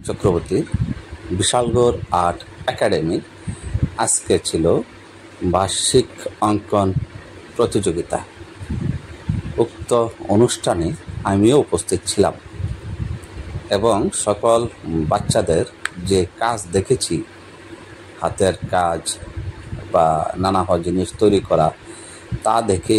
চক্রবর্তীর বিশালগড় আর্ট একাডেমির আজকে ছিল বার্ষিক অঙ্কন প্রতিযোগিতা। উক্ত অনুষ্ঠানে আমিও উপস্থিত ছিলাম এবং সকল বাচ্চাদের যে কাজ দেখেছি, হাতের কাজ বা নানা জিনিস তৈরি করা, তা দেখে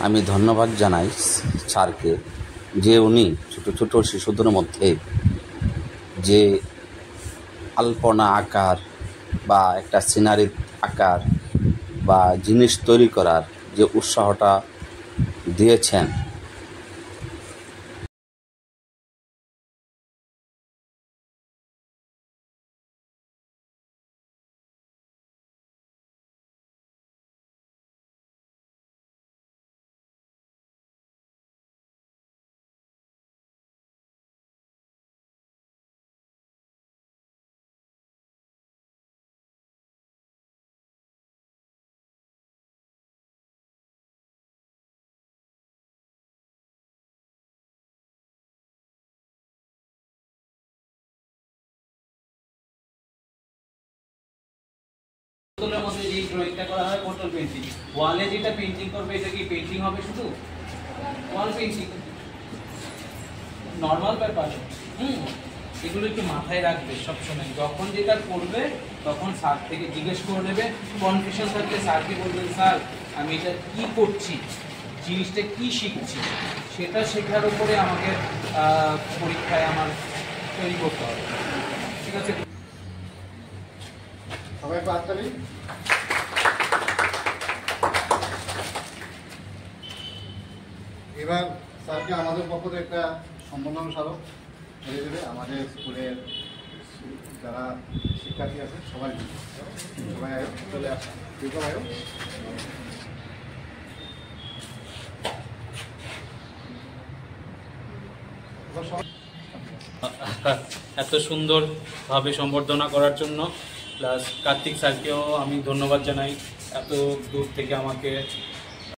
আমি ধন্যবাদ জানাই স্যারকে, যে উনি ছোট ছোট শিশুদের মধ্যে যে আলপনা আকার বা একটা সিনারি আকার বা জিনিস তৈরি করার যে উৎসাহটা দিয়েছেন। বোতলের মধ্যে যে ড্রয়িংটা করা হয় বোতল পেইন্টিং, ওয়ালে যেটা পেইন্টিং করবে এটা কি পেইন্টিং হবে? শুধু ওয়াল পেইন্টিং, নর্মাল ব্যাপার। এগুলো একটু মাথায় রাখবে সবসময়, যখন যেটা করবে তখন স্যার থেকে জিজ্ঞেস করে নেবে। কনফিউশন থাকলে স্যারকে বলবেন, স্যার আমি এটা কি করছি, জিনিসটা কি শিখছি, সেটা শেখার উপরে আমাকে পরীক্ষায় আমার তৈরি করতে হবে। ঠিক আছে, সবাই বাচ্চাবি। এবার স্যারকে আমাদের পক্ষ থেকে একটা সম্মাননা স্মারক হয়ে দেবে। আমাদের স্কুলের যারা শিক্ষার্থী আছে সবাই আয়ো, চলে আসা ঠিক আয়ো। এত সুন্দরভাবে সম্বর্ধনা করার জন্য, প্লাস কার্তিক স্যারকেও আমি ধন্যবাদ জানাই, এত দূর থেকে আমাকে